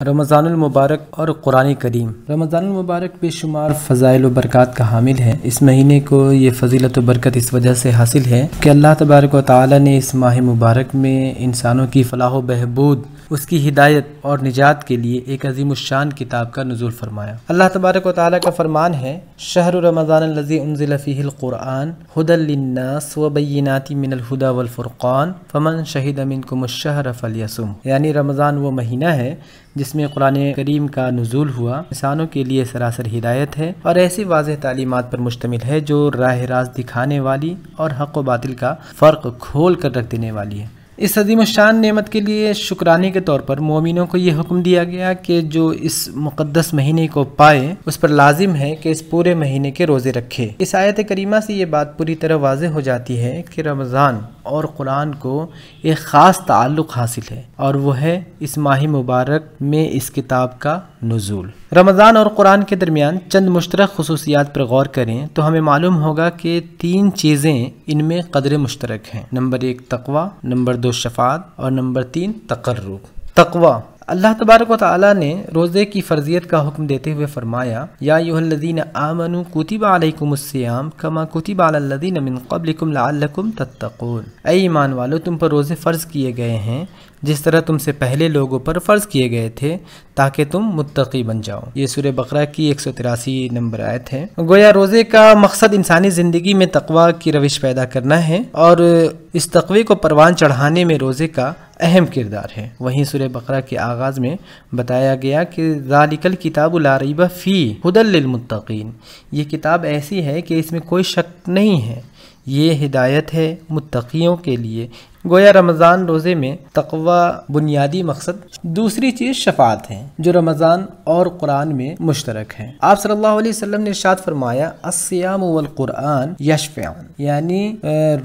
رمضان المبارک اور قرآن کریم۔ رمضان المبارک بے شمار فضائل و برکات کا حامل ہے۔ اس مہینے کو یہ فضیلت و برکت اس وجہ سے حاصل ہے کہ اللہ تبارک و تعالی نے اس ماہ مبارک میں انسانوں کی فلاح و بہبود، اس کی ہدایت اور نجات کے لیے ایک عظیم الشان کتاب کا نزول فرمایا۔ اللہ تبارک و تعالی کا فرمان ہے، شہر رمضان الذی انزل فیہ القرآن ھدی للناس وبینات من الھدی والفرقان فمن شہد منکم الشہر فلیصم، یعنی رمضان وہ مہینہ ہے جس میں قرآن کریم کا نزول ہوا، انسانوں کے لیے سراسر ہدایت ہے اور ایسی واضح تعلیمات پر مشتمل ہے جو راہ راست دکھانے والی اور حق و باطل کا فرق کھول کر رکھ دینے والی ہے۔ اس عظیم الشان نعمت کے لیے شکرانے کے طور پر مومنوں کو یہ حکم دیا گیا کہ جو اس مقدس مہینے کو پائے اس پر لازم ہے کہ اس پورے مہینے کے روزے رکھے۔ اس آیت کریمہ سے یہ بات پوری طرح واضح ہو جاتی ہے کہ رمضان اور قرآن کو ایک خاص تعلق حاصل ہے، اور وہ ہے اس ماہ مبارک میں اس کتاب کا نزول۔ رمضان اور قرآن کے درمیان چند مشترک خصوصیات پر غور کریں تو ہمیں معلوم ہوگا کہ 3 چیزیں ان میں قدر مشترک ہیں۔ نمبر 1 تقوی، نمبر 2 شفاعت اور نمبر 3 تقرب۔ تقوی، اللہ تبارک و تعالی نے روزے کی فرضیت کا حکم دیتے ہوئے فرمایا، یا ایھا الذین آمنوا کتب علیکم الصیام کما کتب علی الذین من قبلکم لعلکم تتقون، اے ایمان والو تم پر روزے فرض کیے گئے ہیں جس طرح تم سے پہلے لوگوں پر فرض کیے گئے تھے تاکہ تم متقی بن جاؤ۔ یہ سورہ بقرہ کی 183 نمبر آیت ہے۔ گویا روزے کا مقصد انسانی زندگی میں تقوی کی روش پیدا کرنا ہے، اور اس تقوی کو پروان چڑھانے میں روزے کا اہم کردار ہے۔ وہیں سورہ بقرہ کے آغاز میں بتایا گیا کہ ذالک الکتاب لا ریب فیہ ھدی للمتقین، یہ کتاب ایسی ہے کہ اس میں کوئی شک نہیں ہے، یہ ہدایت ہے متقیوں کے لیے۔ گویا رمضان روزے میں تقوی بنیادی مقصد۔ دوسری چیز شفاعت ہے جو رمضان اور قرآن میں مشترک ہے۔ آپ صلی اللہ علیہ وسلم نے ارشاد فرمایا، الصیام والقرآن یشفعان، یعنی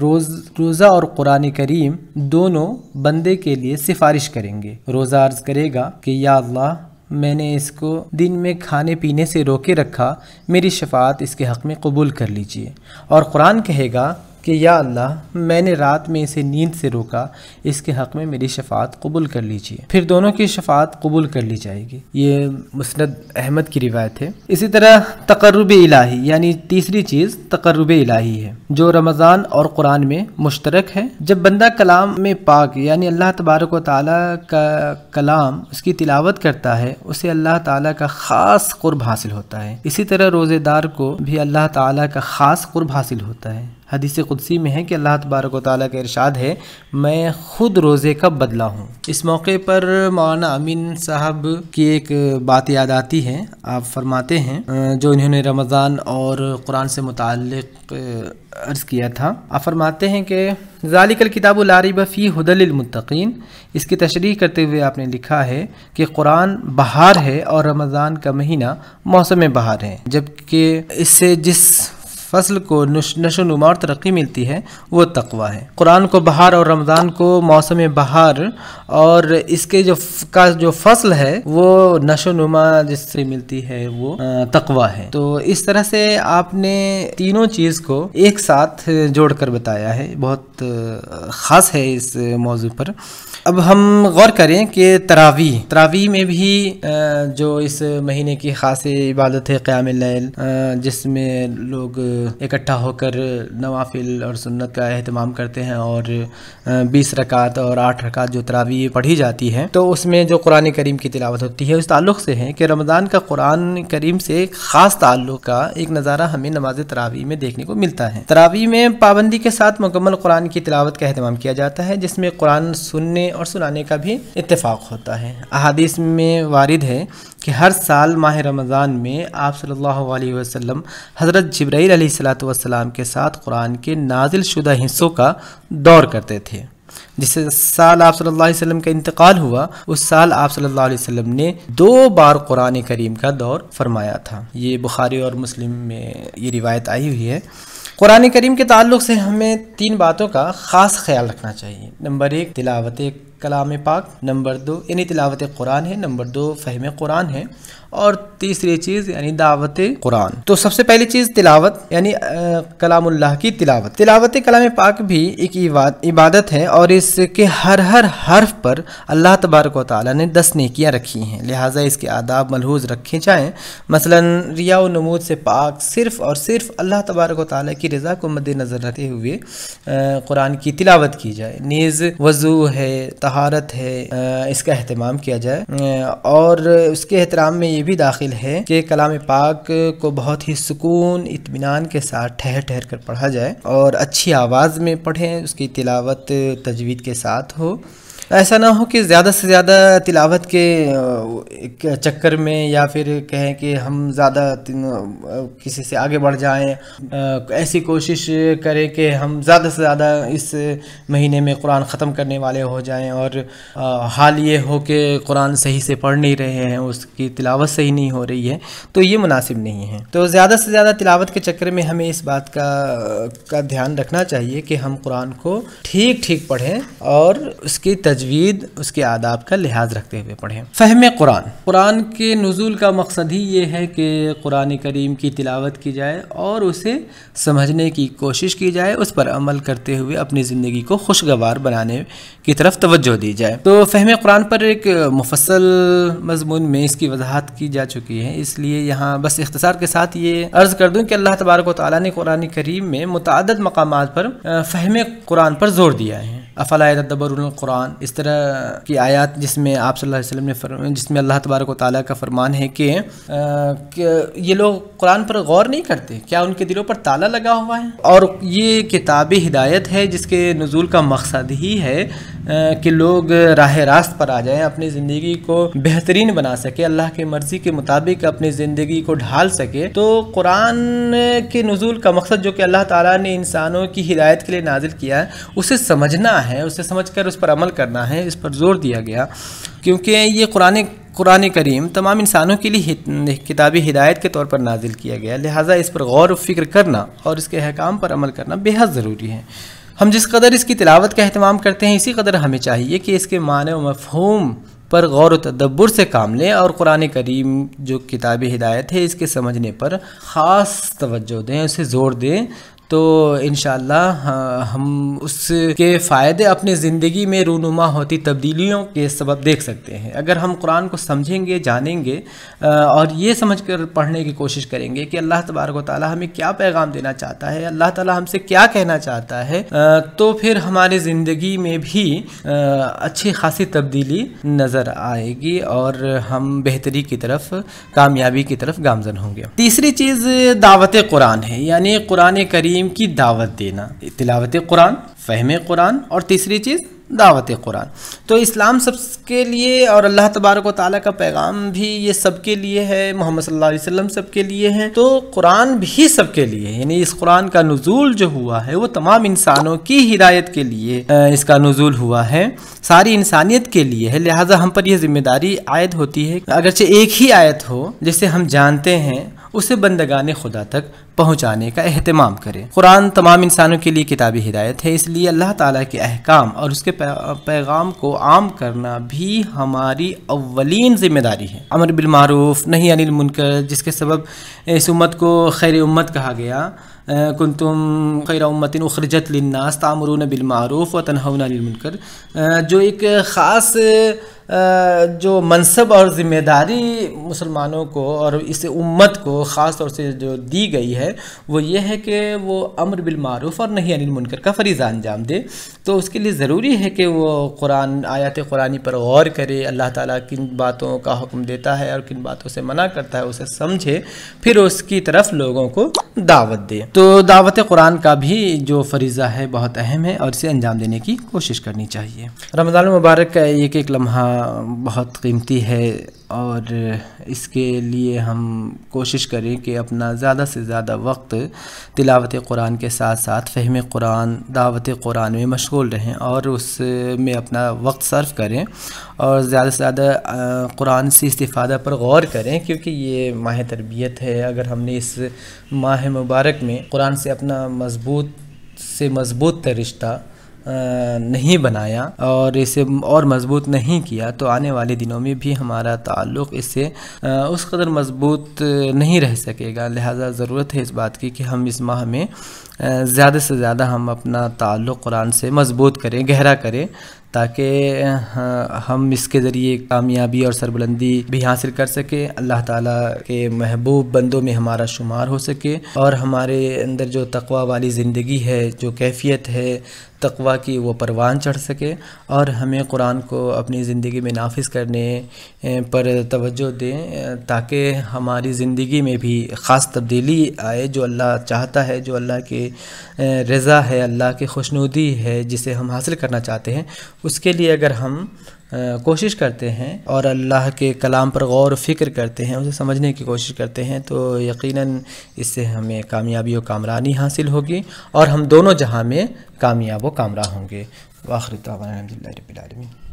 روزہ اور قرآن کریم دونوں بندے کے لیے سفارش کریں گے۔ روزہ عرض کرے گا کہ یا اللہ، میں نے اس کو دن میں کھانے پینے سے روکے رکھا، میری شفاعت اس کے حق میں قبول کر لیجئے۔ اور قرآن کہے گا کہ یا اللہ، میں نے رات میں اسے نیند سے روکا، اس کے حق میں میری شفاعت قبول کر لیجئے۔ پھر دونوں کی شفاعت قبول کر لی جائے گی۔ یہ مسند احمد کی روایت ہے۔ اسی طرح تقرب الہی، یعنی تیسری چیز تقرب الہی ہے جو رمضان اور قرآن میں مشترک ہے۔ جب بندہ کلام میں پاک یعنی اللہ تبارک و تعالی کا کلام اس کی تلاوت کرتا ہے، اسے اللہ تعالی کا خاص قرب حاصل ہوتا ہے۔ اسی طرح روزے دار کو بھی اللہ تعالی کا خاص قرب حاصل ہوتا ہے۔ حدیث قدسی میں ہے کہ اللہ تبارک و تعالیٰ کا ارشاد ہے، میں خود روزے کا بدلہ ہوں۔ اس موقع پر مولانا امین صاحب کی ایک بات یاد آتی ہے۔ آپ فرماتے ہیں، جو انہوں نے رمضان اور قرآن سے متعلق عرض کیا تھا، آپ فرماتے ہیں کہ ذالک الکتاب لا ریب فیہ ھدی للمتقین، اس کی تشریح کرتے ہوئے آپ نے لکھا ہے کہ قرآن بہار ہے اور رمضان کا مہینہ موسم بہار ہے، جبکہ اس سے جس فصل کو نشو و نما اور ترقی ملتی ہے وہ تقوی ہے۔ قرآن کو بہار اور رمضان کو موسم بہار، اور اس کے جو فصل ہے وہ نشو و نما جس سے ملتی ہے وہ تقوی ہے۔ تو اس طرح سے آپ نے تینوں چیز کو ایک ساتھ جوڑ کر بتایا ہے، بہت خاص ہے اس موضوع پر۔ اب ہم غور کریں کہ تراویح میں بھی جو اس مہینے کی خاص عبادت ہے قیام اللیل، جس میں لوگ اکٹھا ہو کر نوافل اور سنت کا اہتمام کرتے ہیں، اور 20 رکعت اور 8 رکعت جو تراویح پڑھی جاتی ہے، تو اس میں جو قرآن کریم کی تلاوت ہوتی ہے اس تعلق سے ہے کہ رمضان کا قرآن کریم سے ایک خاص تعلق کا ایک نظارہ ہمیں نماز تراویح میں دیکھنے کو ملتا ہے۔ تراویح میں پابندی کے ساتھ مکمل قرآن کی تلاوت کا اہتمام کیا جاتا ہے، جس میں قرآن سننے اور سنانے کا بھی اتفاق ہوتا ہے۔ احادیث میں وارد ہے کہ ہر سال ماہ رمضان میں آپ صلی اللہ علیہ وسلم حضرت جبرائیل علیہ السلام کے ساتھ قرآن کے نازل شدہ حصوں کا دور کرتے تھے۔ جس سال آپ صلی اللہ علیہ وسلم کا انتقال ہوا، اس سال آپ صلی اللہ علیہ وسلم نے 2 بار قرآن کریم کا دور فرمایا تھا۔ یہ بخاری اور مسلم میں یہ روایت آئی ہوئی ہے۔ قرآن کریم کے تعلق سے ہمیں 3 باتوں کا خاص خیال رکھنا چاہیے۔ نمبر 1 تلاوت کلام پاک، نمبر 2 یعنی تلاوت قرآن ہے، نمبر 2 فہم قرآن ہے، اور تیسری چیز یعنی دعوت قرآن۔ تو سب سے پہلی چیز تلاوت یعنی کلام اللہ کی تلاوت۔ تلاوت کلام پاک بھی ایک عبادت ہے، اور اس کے ہر حرف پر اللہ تبارک و تعالیٰ نے 10 نیکیاں رکھی ہیں، لہٰذا اس کے آداب ملحوظ رکھے جائیں۔ مثلا ریا و نمود سے پاک صرف اور صرف اللہ تبارک و تعالیٰ کی رضا کو مد نظر رکھتے ہوئے قرآن کی تلاوت کی جائے، نیز وضو ہے، طہارت ہے، اس کا اہتمام کیا جائے، اور اس کے احترام میں یہ بھی داخل ہے کہ کلام پاک کو بہت ہی سکون اطمینان کے ساتھ ٹھہر ٹھہر کر پڑھا جائے، اور اچھی آواز میں پڑھیں، اس کی تلاوت تجوید کے ساتھ ہو۔ ایسا نہ ہو کہ زیادہ سے زیادہ تلاوت کے چکر میں یا پھر کہیں کہ ہم زیادہ کسی سے آگے بڑھ جائیں، ایسی کوشش کریں کہ ہم زیادہ سے زیادہ اس مہینے میں قرآن ختم کرنے والے ہو جائیں، اور حال یہ ہو کہ قرآن صحیح سے پڑھ نہیں رہے ہیں، اس کی تلاوت صحیح نہیں ہو رہی ہے، تو یہ مناسب نہیں ہے۔ تو زیادہ سے زیادہ تلاوت کے چکر میں ہمیں اس بات کا دھیان رکھنا چاہیے کہ ہم قرآن کو ٹھیک ٹھیک پڑھیں، اور اس کی تجوید، اس کے آداب کا لحاظ رکھتے ہوئے پڑھیں۔ فہم قرآن کے نزول کا مقصد ہی یہ ہے کہ قرآن کریم کی تلاوت کی جائے اور اسے سمجھنے کی کوشش کی جائے، اس پر عمل کرتے ہوئے اپنی زندگی کو خوشگوار بنانے کی طرف توجہ دی جائے۔ تو فہم قرآن پر ایک مفصل مضمون میں اس کی وضاحت کی جا چکی ہے، اس لیے یہاں بس اختصار کے ساتھ یہ عرض کر دوں کہ اللہ تبارک و تعالیٰ نے قرآن کریم میں متعدد مقامات پر فہم قرآن پر زور دیا ہے۔ افلا یتدبرون القرآن، اس طرح کی آیات جس میں آپ صلی اللہ علیہ وسلم نے جس میں اللہ تبارک و تعالیٰ کا فرمان ہے کہ یہ لوگ قرآن پر غور نہیں کرتے، کیا ان کے دلوں پر تالا لگا ہوا ہے؟ اور یہ کتاب ہدایت ہے جس کے نزول کا مقصد ہی ہے کہ لوگ راہ راست پر آ جائیں، اپنی زندگی کو بہترین بنا سکے، اللہ کی مرضی کے مطابق اپنی زندگی کو ڈھال سکے۔ تو قرآن کے نزول کا مقصد جو کہ اللہ تعالیٰ نے انسانوں کی ہدایت کے لیے نازل کیا ہے، اسے سمجھنا ہے، اسے سمجھ کر اس پر عمل کرنا ہے، اس پر زور دیا گیا، کیونکہ یہ قرآن کریم تمام انسانوں کے لیے کتابی ہدایت کے طور پر نازل کیا گیا، لہٰذا اس پر غور و فکر کرنا اور اس کے احکام پر عمل کرنا بے حد ضروری ہے۔ ہم جس قدر اس کی تلاوت کا اہتمام کرتے ہیں، اسی قدر ہمیں چاہیے کہ اس کے معنی و مفہوم پر غور و تدبر سے کام لیں، اور قرآن کریم جو کتابی ہدایت ہے اس کے سمجھنے پر خاص توجہ دیں، اسے زور دیں، تو انشاءاللہ ہم اس کے فائدے اپنی زندگی میں رونما ہوتی تبدیلیوں کے سبب دیکھ سکتے ہیں۔ اگر ہم قرآن کو سمجھیں گے، جانیں گے، اور یہ سمجھ کر پڑھنے کی کوشش کریں گے کہ اللہ تبارک و تعالیٰ ہمیں کیا پیغام دینا چاہتا ہے، اللہ تعالیٰ ہم سے کیا کہنا چاہتا ہے، تو پھر ہماری زندگی میں بھی اچھی خاصی تبدیلی نظر آئے گی، اور ہم بہتری کی طرف، کامیابی کی طرف گامزن ہوں گے۔ تیسری چیز دعوت قرآن ہے، یعنی قرآن کریم کی دعوت دینا، تلاوت قرآن، فہم قرآن، اور تیسری چیز دعوت قرآن۔ تو اسلام سب کے لیے، اور اللہ تبارک و تعالیٰ کا پیغام بھی یہ سب کے لیے ہے، محمد صلی اللہ علیہ وسلم سب کے لیے ہے، تو قرآن بھی سب کے لیے ہے، یعنی اس قرآن کا نزول جو ہوا ہے وہ تمام انسانوں کی ہدایت کے لیے اس کا نزول ہوا ہے، ساری انسانیت کے لیے ہے، لہٰذا ہم پر یہ ذمہ داری عائد ہوتی ہے، اگرچہ ایک ہی آیت ہو جسے ہم جانتے ہیں، اسے بندگان خدا تک پہنچانے کا اہتمام کریں۔ قرآن تمام انسانوں کے لیے کتابی ہدایت ہے، اس لیے اللہ تعالیٰ کے احکام اور اس کے پیغام کو عام کرنا بھی ہماری اولین ذمہ داری ہے۔ امر بالمعروف نہی عن المنکر، جس کے سبب اس امت کو خیر امت کہا گیا، کنتم خیر امت اخرجت للناس تأمرون بالمعروف وتنہون عن المنکر، جو ایک خاص جو منصب اور ذمہ داری مسلمانوں کو اور اس امت کو خاص طور سے جو دی گئی ہے، وہ یہ ہے کہ وہ امر بالمعروف اور نہی عن المنکر کا فریضہ انجام دے۔ تو اس کے لیے ضروری ہے کہ وہ قرآن، آیات قرآنی پر غور کرے، اللہ تعالیٰ کن باتوں کا حکم دیتا ہے اور کن باتوں سے منع کرتا ہے اسے سمجھے، پھر اس کی طرف لوگوں کو دعوت دے۔ تو دعوت قرآن کا بھی جو فریضہ ہے بہت اہم ہے، اور اسے انجام دینے کی کوشش کرنی چاہیے۔ رمضان المبارک کا ایک لمحہ بہت قیمتی ہے، اور اس کے لیے ہم کوشش کریں کہ اپنا زیادہ سے زیادہ وقت تلاوت قرآن کے ساتھ ساتھ فہم قرآن، دعوت قرآن میں مشغول رہیں، اور اس میں اپنا وقت صرف کریں، اور زیادہ سے زیادہ قرآن سے استفادہ پر غور کریں، کیونکہ یہ ماہ تربیت ہے۔ اگر ہم نے اس ماہ مبارک میں قرآن سے اپنا مضبوط تر رشتہ نہیں بنایا اور اسے اور مضبوط نہیں کیا تو آنے والے دنوں میں بھی ہمارا تعلق اس سے اس قدر مضبوط نہیں رہ سکے گا. لہٰذا ضرورت ہے اس بات کی کہ ہم اس ماہ میں زیادہ سے زیادہ ہم اپنا تعلق قرآن سے مضبوط کریں, گہرا کریں, تاکہ ہم اس کے ذریعے کامیابی اور سربلندی بھی حاصل کر سکیں, اللہ تعالیٰ کے محبوب بندوں میں ہمارا شمار ہو سکے, اور ہمارے اندر جو تقوی والی زندگی ہے, جو کیفیت ہے تقوی کی, وہ پروان چڑھ سکے, اور ہمیں قرآن کو اپنی زندگی میں نافذ کرنے پر توجہ دیں تاکہ ہماری زندگی میں بھی خاص تبدیلی آئے جو اللہ چاہتا ہے, جو اللہ کی رضا ہے, اللہ کی خوشنودی ہے جسے ہم حاصل کرنا چاہتے ہیں. اس کے لیے اگر ہم کوشش کرتے ہیں اور اللہ کے کلام پر غور و فکر کرتے ہیں, اسے سمجھنے کی کوشش کرتے ہیں, تو یقیناً اس سے ہمیں کامیابی و کامرانی حاصل ہوگی اور ہم دونوں جہاں میں کامیاب و کامران ہوں گے. وآخر دعوانا الحمدللہ رب العالمین.